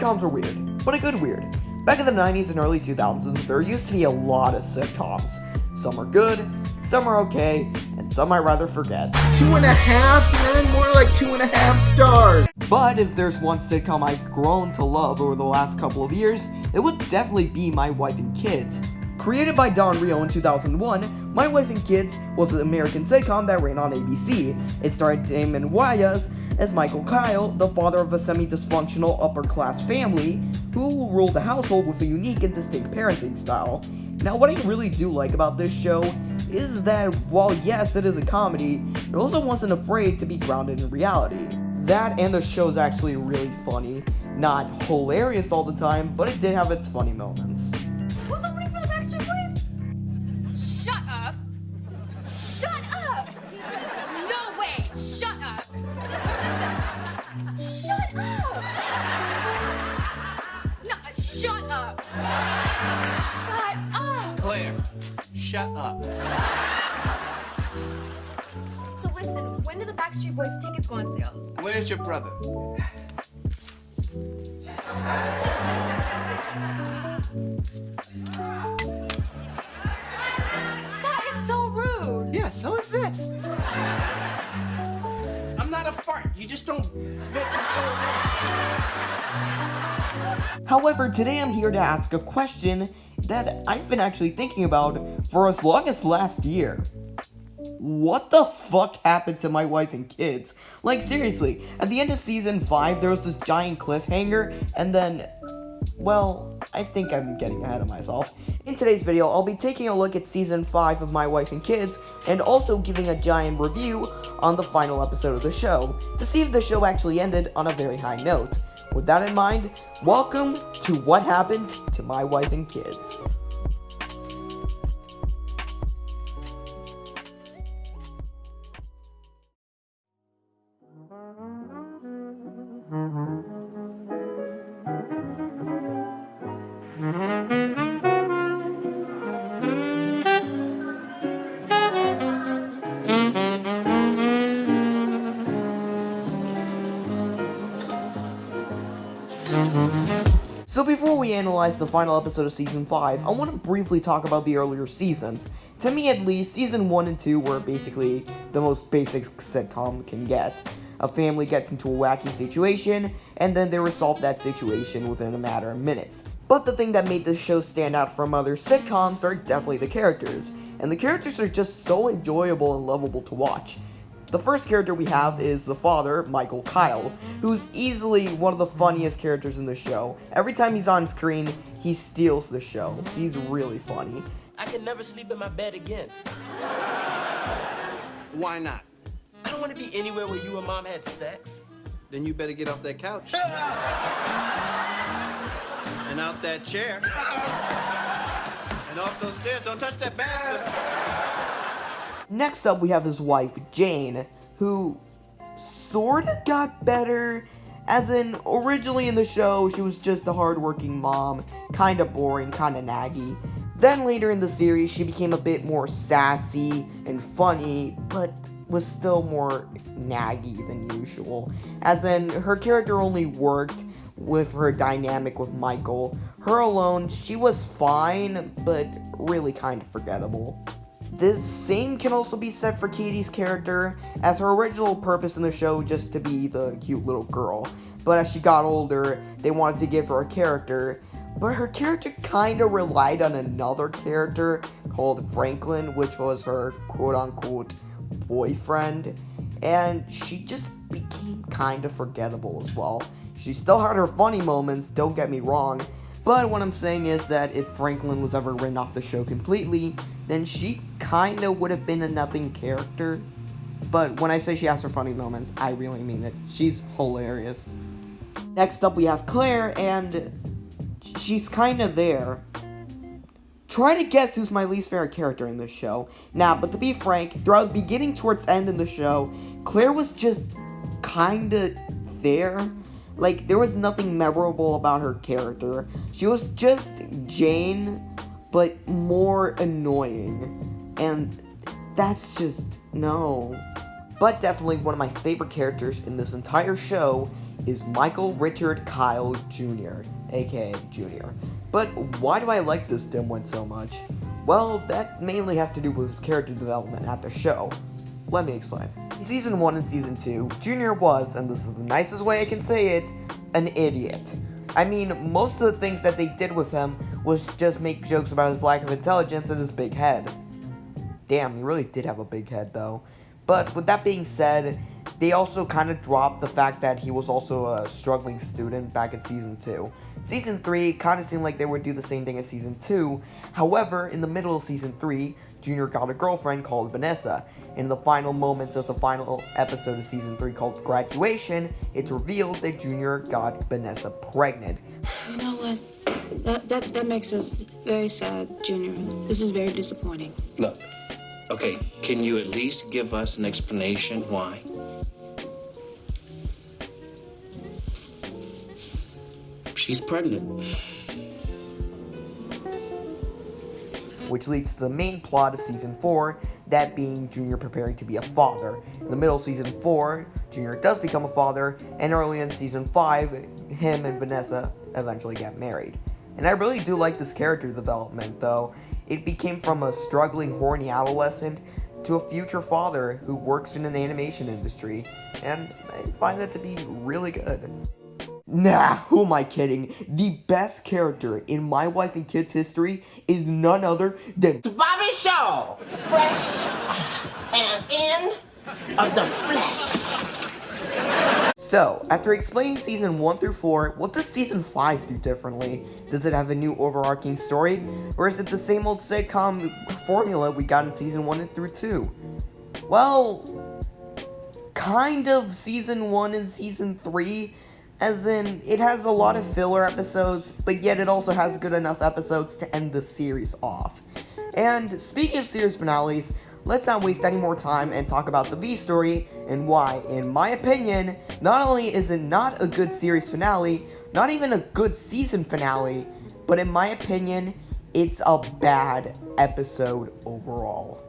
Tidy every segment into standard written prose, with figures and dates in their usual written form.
Sitcoms are weird, but a good weird. Back in the 90s and early 2000s, there used to be a lot of sitcoms. Some are good, some are okay, and some I'd rather forget. 2.5, man? More like 2.5 stars. But if there's one sitcom I've grown to love over the last couple of years, it would definitely be My Wife and Kids. Created by Don Rio in 2001, My Wife and Kids was an American sitcom that ran on ABC. It starred Damon Wayans as Michael Kyle, the father of a semi-dysfunctional upper-class family who ruled the household with a unique and distinct parenting style. Now, what I really do like about this show is that while yes, it is a comedy, it also wasn't afraid to be grounded in reality. That and the show's actually really funny. Not hilarious all the time, but it did have its funny moments. Who's opening for the Backstreet Boys? Shut up! Shut up! No way! Shut up! Shut up! No, shut up! Shut up! Claire, shut up. So listen, when do the Backstreet Boys tickets go on sale? Where's your brother? That is so rude! Yeah, so is this. I'm not a fart. You just don't make it go. However, today I'm here to ask a question that I've been actually thinking about for as long as last year. What the fuck happened to My Wife and Kids? Like, seriously, at the end of season 5, there was this giant cliffhanger, and then, well, I think I'm getting ahead of myself. In today's video, I'll be taking a look at season 5 of My Wife and Kids, and also giving a giant review on the final episode of the show, to see if the show actually ended on a very high note. With that in mind, welcome to What Happened to My Wife and Kids. So before we analyze the final episode of Season 5, I want to briefly talk about the earlier seasons. To me at least, Season 1 and 2 were basically the most basic sitcom can get. A family gets into a wacky situation, and then they resolve that situation within a matter of minutes. But the thing that made this show stand out from other sitcoms are definitely the characters. And the characters are just so enjoyable and lovable to watch. The first character we have is the father, Michael Kyle, who's easily one of the funniest characters in the show. Every time he's on screen, he steals the show. He's really funny. I can never sleep in my bed again. Why not? I don't want to be anywhere where you and Mom had sex. Then you better get off that couch. And out that chair. And off those stairs. Don't touch that bastard. Next up, we have his wife, Jane, who sorta got better, as in, originally in the show, she was just a hardworking mom, kinda boring, kinda naggy. Then later in the series, she became a bit more sassy and funny, but was still more naggy than usual. As in, her character only worked with her dynamic with Michael. Her alone, she was fine, but really kinda forgettable. The same can also be said for Katie's character, as her original purpose in the show just to be the cute little girl. But as she got older, they wanted to give her a character, but her character kinda relied on another character called Franklin, which was her quote-unquote boyfriend, and she just became kinda forgettable as well. She still had her funny moments, don't get me wrong, but what I'm saying is that if Franklin was ever written off the show completely, then she kinda would have been a nothing character. But when I say she has her funny moments, I really mean it. She's hilarious. Next up we have Claire, and she's kinda there. Try to guess who's my least favorite character in this show. Nah, but to be frank, throughout the beginning towards end in the show, Claire was just kinda there. Like, there was nothing memorable about her character. She was just Jane, but more annoying. And that's just, no. But definitely one of my favorite characters in this entire show is Michael Richard Kyle Jr., aka Jr. But why do I like this dimwit so much? Well, that mainly has to do with his character development at the show. Let me explain. In Season 1 and Season 2, Jr. was, and this is the nicest way I can say it, an idiot. I mean, most of the things that they did with him was just make jokes about his lack of intelligence and his big head. Damn, he really did have a big head though. But with that being said, they also kind of dropped the fact that he was also a struggling student back in Season 2. Season 3 kind of seemed like they would do the same thing as Season 2. However, in the middle of Season 3, Junior got a girlfriend called Vanessa. In the final moments of the final episode of Season 3 called Graduation, it's revealed that Junior got Vanessa pregnant. You know what? That makes us very sad, Junior. This is very disappointing. Look, okay, can you at least give us an explanation why? She's pregnant. Which leads to the main plot of Season 4, that being Junior preparing to be a father. In the middle of Season 4, Junior does become a father, and early in Season 5, him and Vanessa eventually get married. And I really do like this character development, though. It became from a struggling, horny adolescent to a future father who works in an animation industry, and I find that to be really good. Nah, who am I kidding? The best character in My Wife and Kids history is none other than Bobby Shaw, fresh and in of the flesh. So, after explaining Season 1 through 4, what does Season 5 do differently? Does it have a new overarching story? Or is it the same old sitcom formula we got in Season 1 and through 2? Well, kind of Season 1 and Season 3, as in, it has a lot of filler episodes, but yet it also has good enough episodes to end the series off. And speaking of series finales, let's not waste any more time and talk about the V story and why, in my opinion, not only is it not a good series finale, not even a good season finale, but in my opinion, it's a bad episode overall.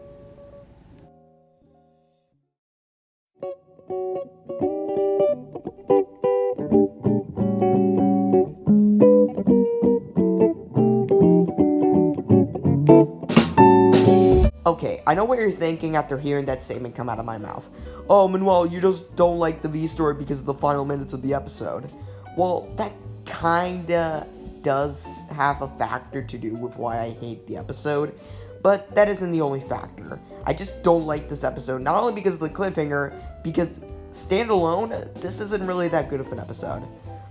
Okay, I know what you're thinking after hearing that statement come out of my mouth. Oh, Manuel, you just don't like the V story because of the final minutes of the episode. Well, that kinda does have a factor to do with why I hate the episode, but that isn't the only factor. I just don't like this episode, not only because of the cliffhanger, because standalone, this isn't really that good of an episode.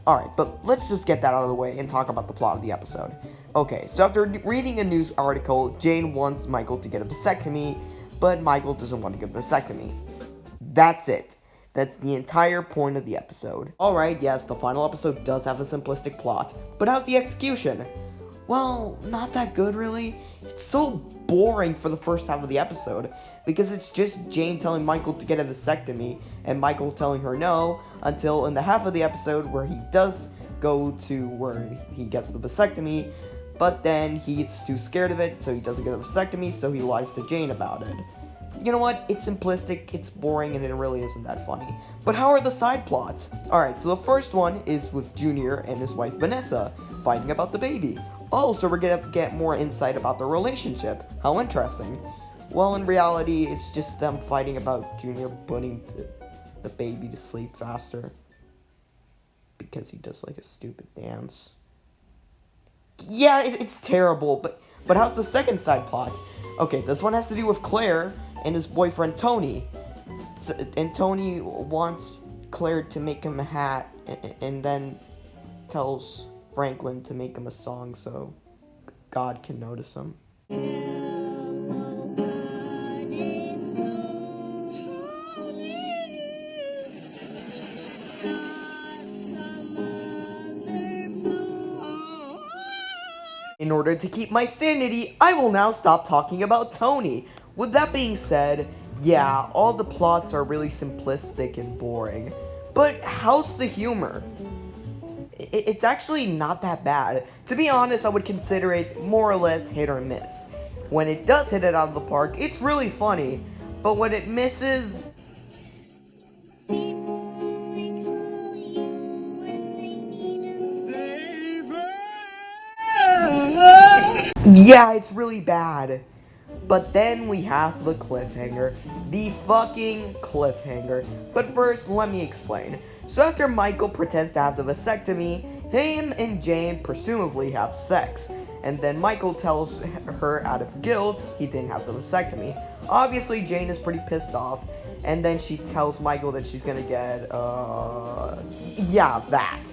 Alright, but let's just get that out of the way and talk about the plot of the episode. Okay, so after reading a news article, Jane wants Michael to get a vasectomy, but Michael doesn't want to get a vasectomy. That's it. That's the entire point of the episode. Alright, yes, the final episode does have a simplistic plot, but how's the execution? Well, not that good really. It's so boring for the first half of the episode, because it's just Jane telling Michael to get a vasectomy, and Michael telling her no, until in the half of the episode where he does go to where he gets the vasectomy, but then he's too scared of it, so he doesn't get a vasectomy, so he lies to Jane about it. You know what? It's simplistic, it's boring, and it really isn't that funny. But how are the side plots? Alright, so the first one is with Junior and his wife Vanessa fighting about the baby. Oh, so we're gonna get more insight about their relationship. How interesting. Well, in reality, it's just them fighting about Junior putting the baby to sleep faster. Because he does like a stupid dance. Yeah, it's terrible, but how's the second side plot? Okay, this one has to do with Claire and his boyfriend Tony. And Tony wants Claire to make him a hat, and then tells Franklin to make him a song so God can notice him. In order to keep my sanity, I will now stop talking about Tony. With that being said, yeah, all the plots are really simplistic and boring. But how's the humor? It's actually not that bad. To be honest, I would consider it more or less hit or miss. When it does hit it out of the park, it's really funny. But when it misses... People only call you Yeah, it's really bad. But then we have the cliffhanger. The fucking cliffhanger. But first, let me explain. So after Michael pretends to have the vasectomy, him and Jane presumably have sex. And then Michael tells her out of guilt he didn't have the vasectomy. Obviously, Jane is pretty pissed off. And then she tells Michael that she's gonna get, yeah, that.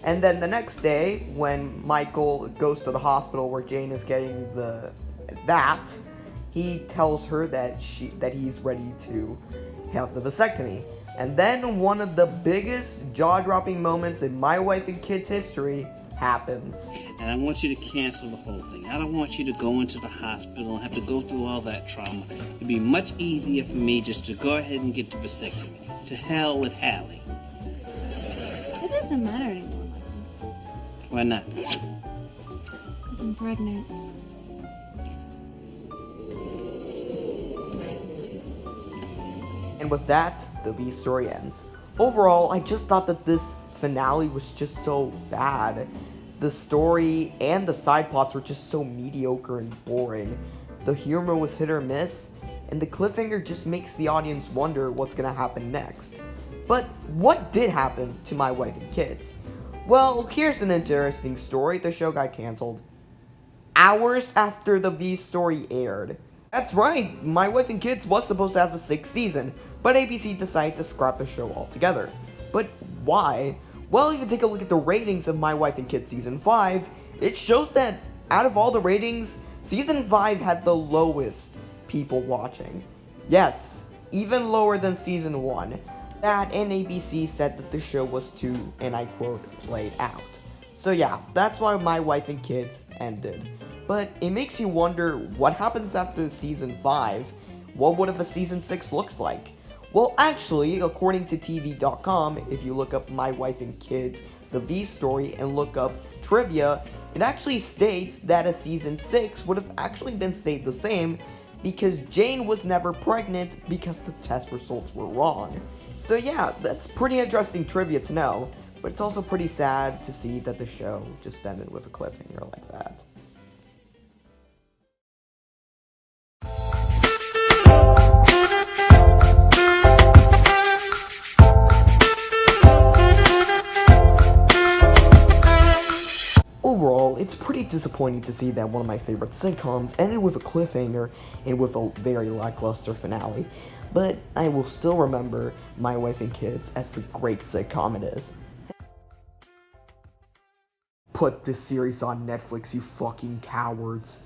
And then the next day, when Michael goes to the hospital where Jane is getting that, he tells her that he's ready to have the vasectomy. And then one of the biggest jaw-dropping moments in My Wife and Kids history happens. And I want you to cancel the whole thing. I don't want you to go into the hospital and have to go through all that trauma. It'd be much easier for me just to go ahead and get the vasectomy. To hell with Hallie. It doesn't matter anymore, Michael. Why not? Because I'm pregnant. And with that, the B story ends. Overall, I just thought that this finale was just so bad. The story and the side plots were just so mediocre and boring. The humor was hit or miss, and the cliffhanger just makes the audience wonder what's gonna happen next. But what did happen to My Wife and Kids? Well, here's an interesting story. The show got canceled hours after the V story aired. That's right, My Wife and Kids was supposed to have a 6th season, but ABC decided to scrap the show altogether. But why? Well, if you take a look at the ratings of My Wife and Kids Season 5, it shows that out of all the ratings, Season 5 had the lowest people watching. Yes, even lower than Season 1. That and ABC said that the show was too, and I quote, played out. So yeah, that's why My Wife and Kids ended. But it makes you wonder what happens after Season 5. What would have a Season 6 looked like? Well, actually, according to TV.com, if you look up My Wife and Kids, the V story, and look up trivia, it actually states that a Season 6 would have actually been stayed the same because Jane was never pregnant because the test results were wrong. So yeah, that's pretty interesting trivia to know, but it's also pretty sad to see that the show just ended with a cliffhanger like that. Overall, it's pretty disappointing to see that one of my favorite sitcoms ended with a cliffhanger and with a very lackluster finale, but I will still remember My Wife and Kids as the great sitcom it is. Put this series on Netflix, you fucking cowards.